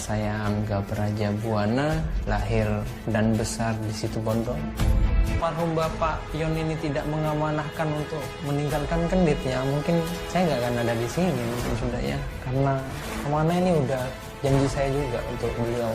saya Angga Prajabuana, lahir dan besar di Situbondo. Almarhum Bapak Yon ini tidak mengamanahkan untuk meninggalkan Kenditnya, mungkin saya nggak akan ada di sini mungkin sudah ya, karena amanah ini udah janji saya juga untuk beliau.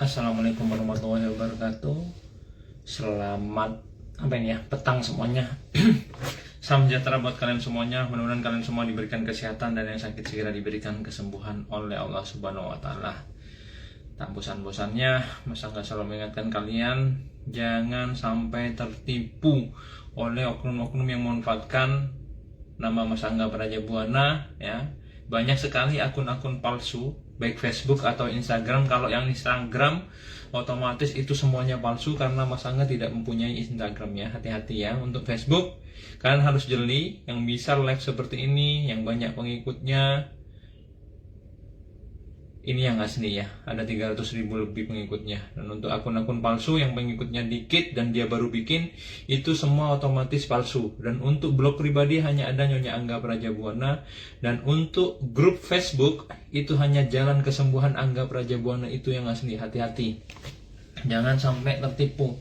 Assalamualaikum warahmatullahi wabarakatuh. Selamat petang semuanya. Salam sejahtera buat kalian semuanya. Mudah-mudahan kalian semua diberikan kesehatan dan yang sakit segera diberikan kesembuhan oleh Allah Subhanahu wa taala. Tak bosan-bosannya Mas Angga selalu mengingatkan kalian jangan sampai tertipu oleh oknum-oknum yang memanfaatkan nama Mas Angga Prajabuana ya. Banyak sekali akun-akun palsu baik Facebook atau Instagram. Kalau yang Instagram otomatis itu semuanya palsu karena Mas Angga tidak mempunyai Instagram ya. Hati-hati ya. Untuk Facebook kalian harus jeli, yang bisa live seperti ini, yang banyak pengikutnya. Ini yang asli ya, ada 300.000 lebih pengikutnya. Dan untuk akun-akun palsu yang pengikutnya dikit dan dia baru bikin, itu semua otomatis palsu. Dan untuk blog pribadi hanya ada Nyonya Angga Prajabuana. Dan untuk grup Facebook, itu hanya Jalan Kesembuhan Angga Prajabuana, itu yang asli. Hati-hati, jangan sampai tertipu.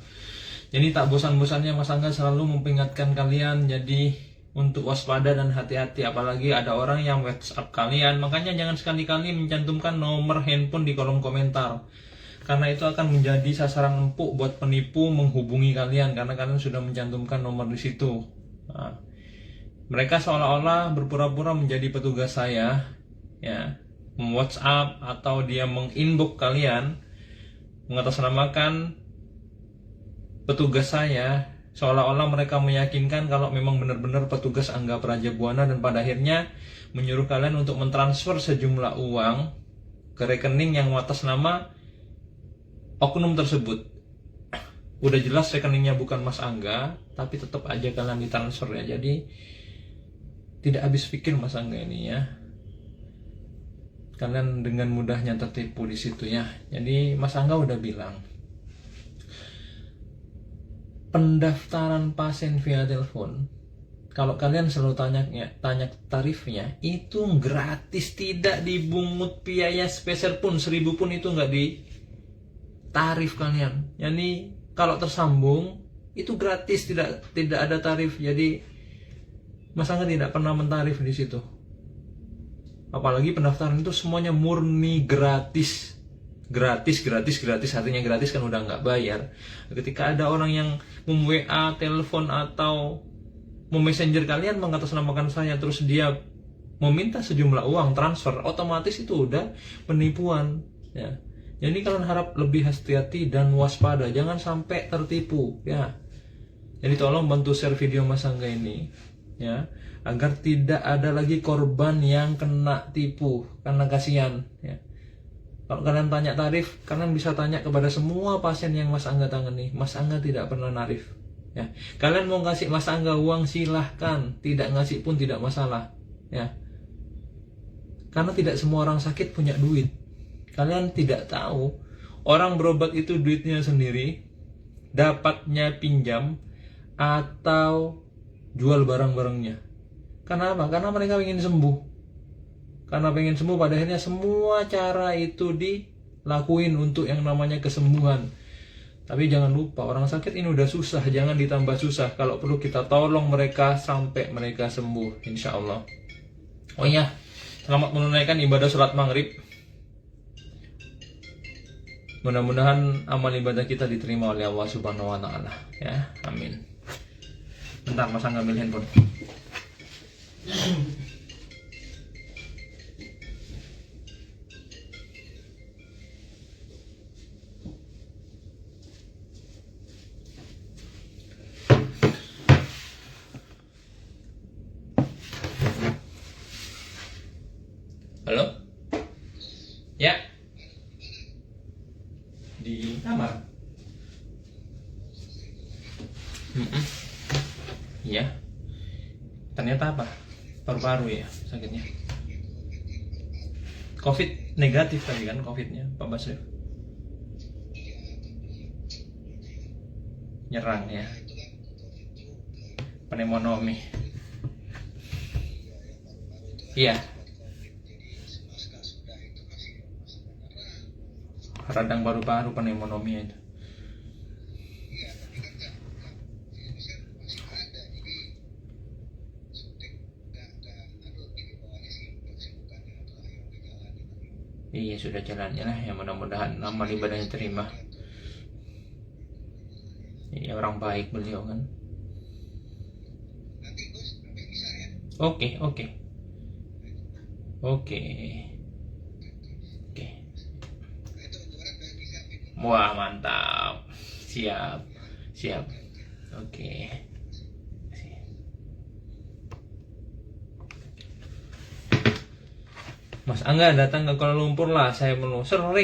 Jadi tak bosan-bosannya Mas Angga selalu memperingatkan kalian, jadi untuk waspada dan hati-hati, apalagi ada orang yang WhatsApp kalian. Makanya jangan sekali-kali mencantumkan nomor handphone di kolom komentar, karena itu akan menjadi sasaran empuk buat penipu menghubungi kalian, karena kalian sudah mencantumkan nomor di situ. Nah, mereka seolah-olah berpura-pura menjadi petugas saya ya, WhatsApp atau dia menginbox kalian mengatasnamakan petugas saya, seolah-olah mereka meyakinkan kalau memang benar-benar petugas Angga Prajabuana, dan pada akhirnya menyuruh kalian untuk mentransfer sejumlah uang ke rekening yang atas nama oknum tersebut. Udah jelas rekeningnya bukan Mas Angga, tapi tetap aja kalian ditransfer ya. Jadi tidak habis pikir Mas Angga ini ya. Kalian dengan mudahnya tertipu di situ ya. Jadi Mas Angga udah bilang, pendaftaran pasien via telepon, kalau kalian selalu tanya tarifnya, itu gratis, tidak dibungut biaya sepeser pun, 1.000 pun itu nggak di tarif kalian. Jadi kalau tersambung itu gratis, tidak ada tarif. Jadi Mas Angga tidak pernah mentarif di situ. Apalagi pendaftaran itu semuanya murni gratis. Gratis, artinya gratis kan udah nggak bayar. Ketika ada orang yang mem-WA, telepon atau mem-messenger kalian mengatasnamakan saya, terus dia meminta sejumlah uang transfer, otomatis itu udah penipuan ya. Jadi kalian harap lebih hati-hati dan waspada, jangan sampai tertipu ya. Jadi tolong bantu share video Mas Angga ini ya, agar tidak ada lagi korban yang kena tipu, karena kasihan ya. Kalau kalian tanya tarif, kalian bisa tanya kepada semua pasien yang Mas Angga tangani. Mas Angga tidak pernah narif ya. Kalian mau kasih Mas Angga uang silahkan, tidak ngasih pun tidak masalah ya. Karena tidak semua orang sakit punya duit. Kalian tidak tahu, orang berobat itu duitnya sendiri, dapatnya pinjam atau jual barang-barangnya. Karena apa? Karena mereka ingin sembuh. Karena pengen sembuh, pada akhirnya semua cara itu dilakuin untuk yang namanya kesembuhan. Tapi jangan lupa, orang sakit ini udah susah, jangan ditambah susah. Kalau perlu kita tolong mereka sampai mereka sembuh, insya Allah. Oh iya, selamat menunaikan ibadah sholat maghrib. Mudah-mudahan amal ibadah kita diterima oleh Allah Subhanahu wa taala ya. Amin. Bentar, Mas Angga ambil handphone. Halo? Ya? Di kamar? Iya. Ternyata apa? Paru-paru ya sakitnya. Covid negatif tadi kan Covidnya Pak Basrif. Nyerang ya. Pneumonomi. Iya. radang paru-paru pneumonia itu. Iya, tapi kan nggak virusnya masih ada, jadi suntik nggak di bawahnya sih kesibukannya atau yang gejala gitu. Iya sudah jalannya lah, ya mudah-mudahan amal ibadahnya terima. Iya orang baik beliau kan. Nanti Gus sampai bisa ya. Oke. Nah, itu Barat udah bisa ini. Wah mantap. Siap. Oke. Mas Angga datang ke Kuala Lumpur lah, sering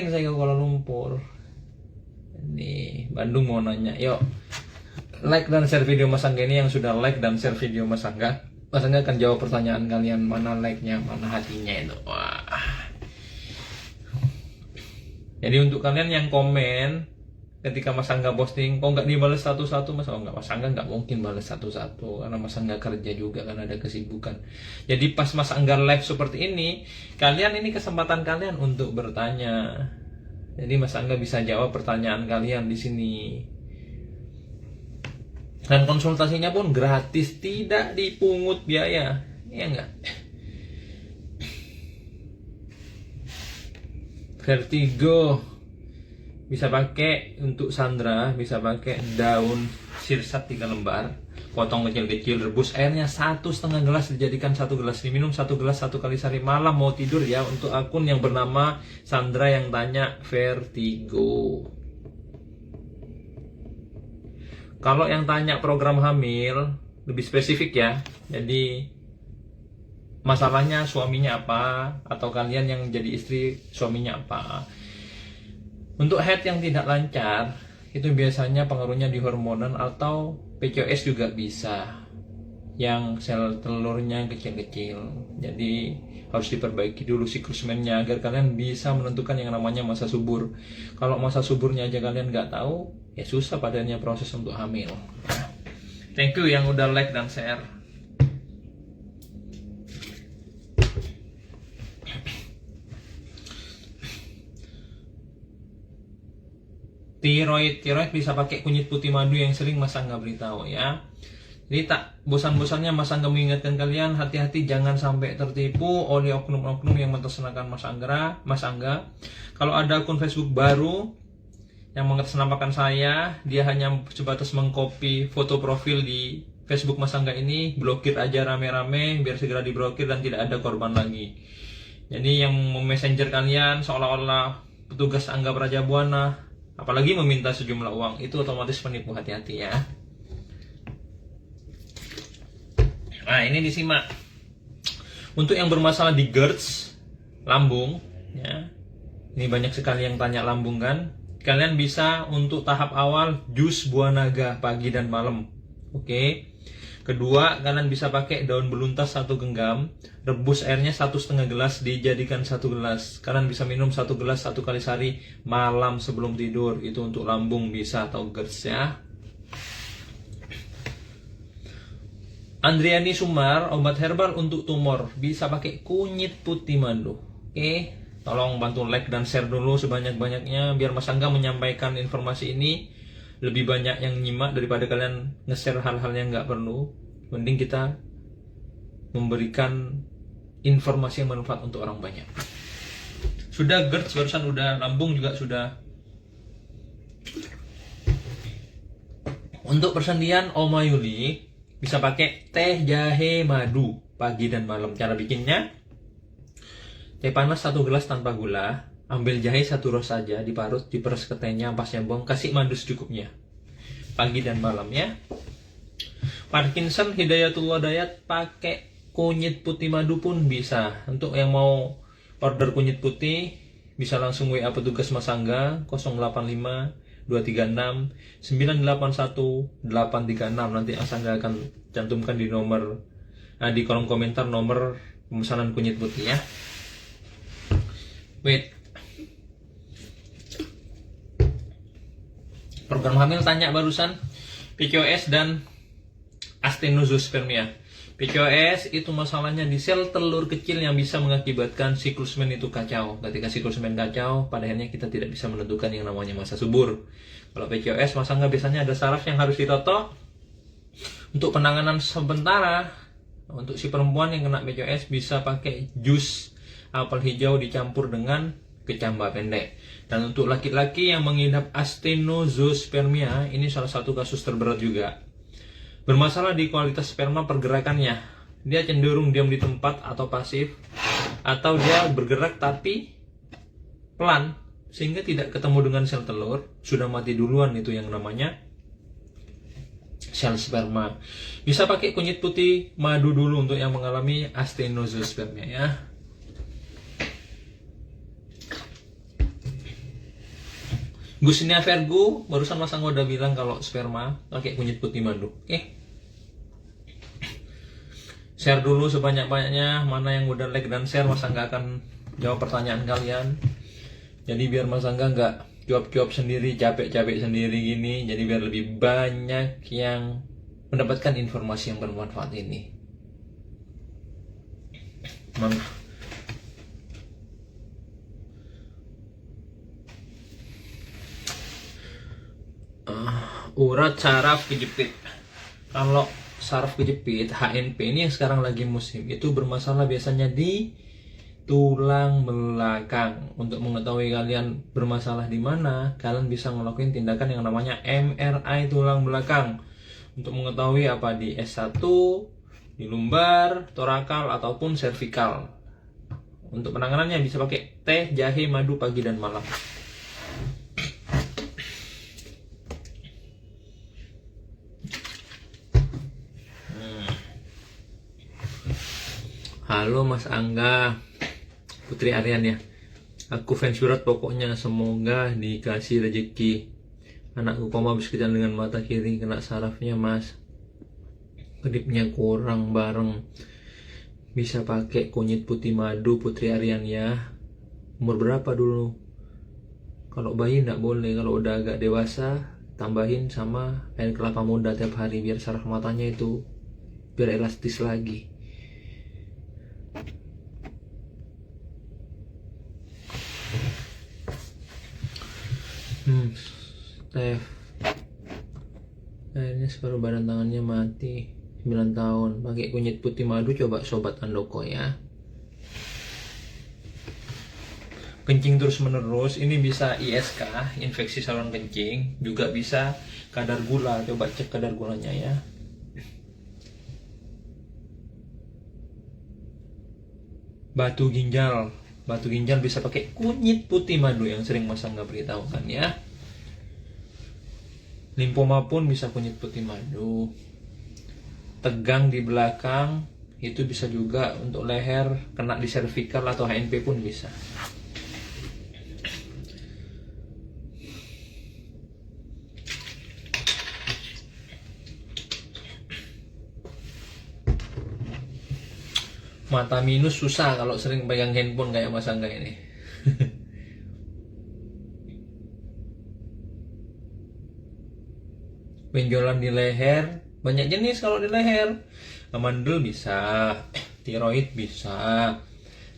saya ke Kuala Lumpur. Ini Bandung mau nanya, yuk like dan share video Mas Angga ini yang sudah like dan share video Mas Angga. Mas Angga akan jawab pertanyaan kalian, mana like-nya, mana hatinya itu. Wah. Jadi untuk kalian yang komen ketika Mas Angga posting, kok nggak dibales satu-satu Mas? Oh nggak, Mas Angga nggak mungkin balas satu-satu karena Mas Angga kerja juga kan, ada kesibukan. Jadi pas Mas Angga live seperti ini, kalian ini kesempatan kalian untuk bertanya. Jadi Mas Angga bisa jawab pertanyaan kalian di sini. Dan konsultasinya pun gratis, tidak dipungut biaya. Iya enggak? Vertigo bisa pakai untuk Sandra, bisa pakai daun sirsat 3 lembar, potong kecil-kecil, rebus airnya 1,5 gelas, dijadikan 1 gelas, diminum 1 gelas 1 kali sehari malam mau tidur ya. Untuk akun yang bernama Sandra yang tanya vertigo. Kalau yang tanya program hamil lebih spesifik ya, jadi masalahnya suaminya apa, atau kalian yang jadi istri suaminya apa. Untuk head yang tidak lancar, itu biasanya pengaruhnya di hormonan atau PCOS juga bisa, yang sel telurnya kecil-kecil. Jadi harus diperbaiki dulu siklusmennya agar kalian bisa menentukan yang namanya masa subur. Kalau masa suburnya aja kalian nggak tahu, ya susah padanya proses untuk hamil. Thank you yang udah like dan share. Tiroid bisa pakai kunyit putih madu yang sering Mas Angga beritahu ya. Jadi tak bosan-bosannya Mas Angga mengingatkan kalian, hati-hati jangan sampai tertipu oleh oknum-oknum yang mentersenakan Mas Angga. Kalau ada akun Facebook baru yang mengatasnamakan saya, dia hanya sebatas mengcopy foto profil di Facebook Mas Angga ini, blokir aja rame-rame biar segera diblokir dan tidak ada korban lagi. Jadi yang messenger kalian seolah-olah petugas Angga Prajabuana, apalagi meminta sejumlah uang, itu otomatis penipu, hati-hati ya. Nah ini disimak. Untuk yang bermasalah di GERD, lambung ya, ini banyak sekali yang tanya lambung kan. Kalian bisa untuk tahap awal jus buah naga pagi dan malam. Oke. Kedua, kalian bisa pakai daun beluntas 1 genggam, rebus airnya 1,5 gelas, dijadikan 1 gelas. Kalian bisa minum 1 gelas 1 kali sehari malam sebelum tidur. Itu untuk lambung bisa, atau GERD ya. Andriani Sumar, obat herbal untuk tumor, bisa pakai kunyit putih madu. Oke, tolong bantu like dan share dulu sebanyak-banyaknya biar Mas Angga menyampaikan informasi ini lebih banyak yang nyimak daripada kalian nge-share hal-hal yang nggak perlu. Mending kita memberikan informasi yang bermanfaat untuk orang banyak. Sudah GERD barusan, udah lambung juga sudah. Untuk persendian Oma Yuli bisa pakai teh jahe madu pagi dan malam. Cara bikinnya, teh panas 1 gelas tanpa gula, ambil jahe 1 ros saja, diparut, diperes ke tehnya, ampasnya buang, kasih madu secukupnya. Pagi dan malam ya. Parkinson Hidayatullah Dayat pakai kunyit putih madu pun bisa. Untuk yang mau order kunyit putih, bisa langsung WA petugas Mas Angga 085 236 981 836. Nanti Mas Angga akan cantumkan di nomor di kolom komentar nomor pemesanan kunyit putih ya. Wait. Program hamil tanya barusan PCOS dan Asthenozoospermia. PCOS itu masalahnya di sel telur kecil yang bisa mengakibatkan siklus men itu kacau. Ketika siklus men kacau, pada akhirnya kita tidak bisa menentukan yang namanya masa subur. Kalau PCOS, Mas Angga biasanya ada saraf yang harus ditoto. Untuk penanganan sementara, untuk si perempuan yang kena PCOS bisa pakai jus apel hijau dicampur dengan kecamba pendek. Dan untuk laki-laki yang mengidap asthenozoospermia, ini salah satu kasus terberat juga. Bermasalah di kualitas sperma pergerakannya. Dia cenderung diam di tempat atau pasif, atau dia bergerak tapi pelan, sehingga tidak ketemu dengan sel telur. Sudah mati duluan, itu yang namanya sel sperma. Bisa pakai kunyit putih madu dulu untuk yang mengalami asthenozoospermia ya. Gusnia Vergo, barusan Mas Angga udah bilang kalau sperma pakai kunyit putih madu. Oke. Share dulu sebanyak-banyaknya, mana yang udah like dan share, Mas Angga akan jawab pertanyaan kalian. Jadi biar Mas Angga nggak jawab-jawab sendiri, capek-capek sendiri gini, jadi biar lebih banyak yang mendapatkan informasi yang bermanfaat ini. Mana? Urat saraf kejepit. Kalau saraf kejepit, HNP ini yang sekarang lagi musim, itu bermasalah biasanya di tulang belakang. Untuk mengetahui kalian bermasalah di mana, kalian bisa ngelakuin tindakan yang namanya MRI tulang belakang. Untuk mengetahui apa di S1, di lumbar, torakal, ataupun cervical. Untuk penanganannya bisa pakai teh, jahe, madu pagi dan malam. Halo Mas Angga, Putri Aryan ya. Aku fans berat pokoknya, semoga dikasih rezeki. Anakku koma habis kejang dengan mata kiri, kena sarafnya Mas. Kedipnya kurang bareng. Bisa pakai kunyit putih madu Putri Aryan ya. Umur berapa dulu? Kalau bayi nggak boleh, kalau udah agak dewasa tambahin sama air kelapa muda tiap hari biar saraf matanya itu biar elastis lagi. Steph, akhirnya separuh badan tangannya mati. 9 tahun, pakai kunyit putih madu, coba Sobat Andoko ya. Kencing terus menerus, ini bisa ISK, infeksi saluran kencing. Juga bisa kadar gula, coba cek kadar gulanya ya. Batu ginjal bisa pakai kunyit putih madu yang sering Mas Angga beritahukan ya. Limfoma pun bisa kunyit putih madu. Tegang di belakang itu bisa juga untuk leher, kena di cervical atau HNP pun bisa. Mata minus susah kalau sering pegang handphone kayak Mas Angga ini. Benjolan di leher, banyak jenis kalau di leher. Amandel bisa, tiroid bisa,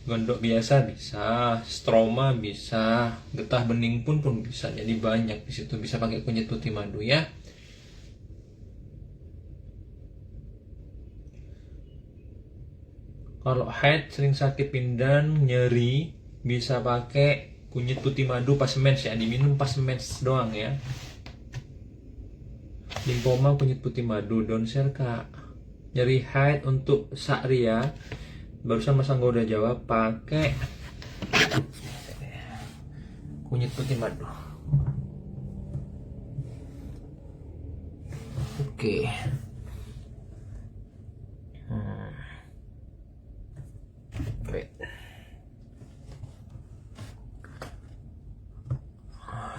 gondok biasa bisa, stroma bisa, getah bening pun bisa. Jadi banyak di situ, bisa pakai kunyit putih madu ya. Kalau haid sering sakit pinggang, nyeri, bisa pakai kunyit putih madu pas mens ya, diminum pas mens doang ya. Limfoma kunyit putih madu, don't share kak. Nyeri haid untuk Sakria, barusan Mas Angga udah jawab, pakai kunyit putih madu. Oke.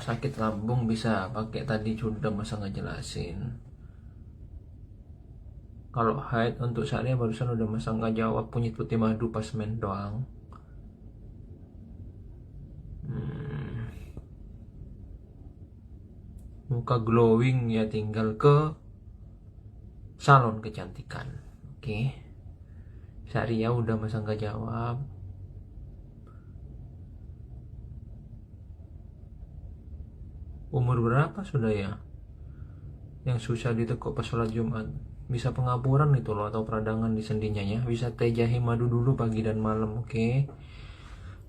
Sakit lambung bisa pakai, tadi sudah Mas Angga jelasin. Kalau haid untuk Sakria barusan udah Mas Angga jawab, kunyit putih madu pas men doang. Muka glowing ya tinggal ke salon kecantikan. Oke. Syariah udah masa nggak jawab. Umur berapa sudah ya? Yang susah ditekuk pas sholat Jumat. Bisa pengapuran itu loh, atau peradangan di sendinya ya. Bisa teh jahe madu dulu pagi dan malam, oke?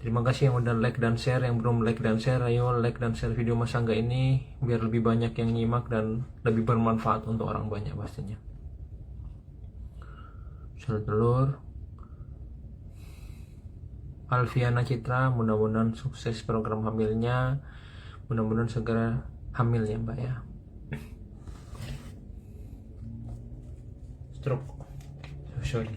Terima kasih yang udah like dan share. Yang belum like dan share, ayo like dan share video Mas Angga ini biar lebih banyak yang nyimak dan lebih bermanfaat untuk orang banyak pastinya. Salut telur. Alfiana Citra, mudah-mudahan sukses program hamilnya. Mudah-mudahan segera hamil ya Mbak ya. Stroke. Sorry.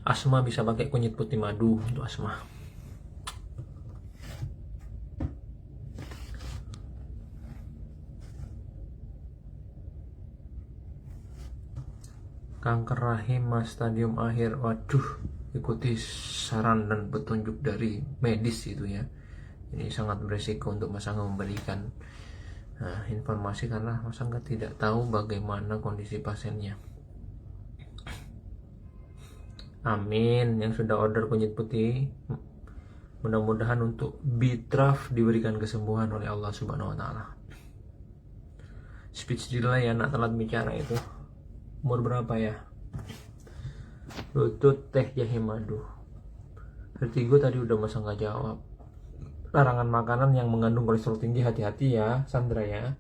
Asma bisa pakai kunyit putih madu untuk asma. Kanker rahim stadium akhir. Waduh, ikuti saran dan petunjuk dari medis itu ya. Ini sangat beresiko untuk Mas Angga memberikan informasi karena Mas Angga tidak tahu bagaimana kondisi pasiennya. Amin. Yang sudah order kunyit putih, mudah-mudahan untuk bitraf diberikan kesembuhan oleh Allah Subhanahu wa taala. Speech delay, anak telat bicara itu. Umur berapa ya? Lutut teh jahe madu. Vertigo tadi udah Mas Angga jawab. Larangan makanan yang mengandung kolesterol tinggi, hati-hati ya Sandra ya.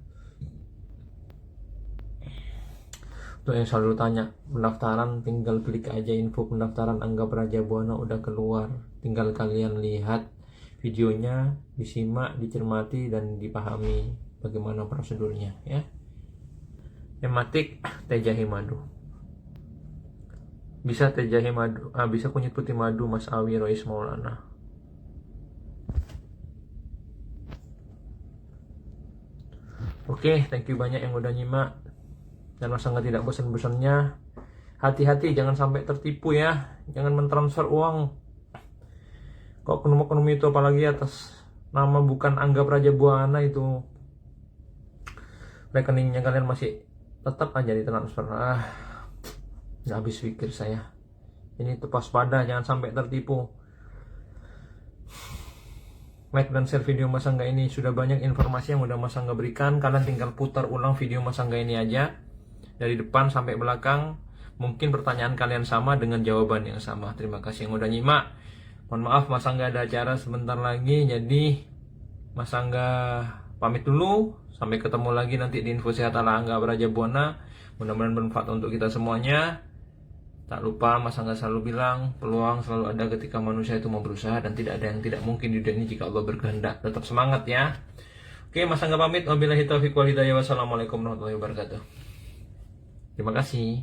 Untuk yang selalu tanya pendaftaran, tinggal klik aja info pendaftaran Angga Prajabuana udah keluar. Tinggal kalian lihat videonya, disimak, dicermati dan dipahami bagaimana prosedurnya ya. Hematik teh jahe madu. Bisa teh jahe madu, bisa kunyit putih madu Mas Awi Rois Maulana. Oke, thank you banyak yang udah nyimak. Dan Mas Angga tidak bosan-bosannya. Hati-hati jangan sampai tertipu ya. Jangan mentransfer uang. Kok oknum-oknum itu apalagi atas nama bukan Angga Prajabuana itu. Rekeningnya kalian masih tetap aja ditransfer. Nggak habis pikir saya. Ini tepas pada, jangan sampai tertipu. Like dan share video Mas Angga ini. Sudah banyak informasi yang udah Mas Angga berikan. Kalian tinggal putar ulang video Mas Angga ini aja. Dari depan sampai belakang. Mungkin pertanyaan kalian sama dengan jawaban yang sama. Terima kasih yang udah nyimak. Mohon maaf Mas Angga ada acara sebentar lagi. Jadi Mas Angga pamit dulu. Sampai ketemu lagi nanti di info sehat ala Angga Prajabuana. Mudah-mudahan bermanfaat untuk kita semuanya. Tak lupa Mas Angga selalu bilang, peluang selalu ada ketika manusia itu mau berusaha, dan tidak ada yang tidak mungkin di dunia ini jika Allah berkehendak. Tetap semangat ya. Oke, Mas Angga pamit. Wabillahi taufiq wal hidayah. Wassalamualaikum warahmatullahi wabarakatuh. Terima kasih.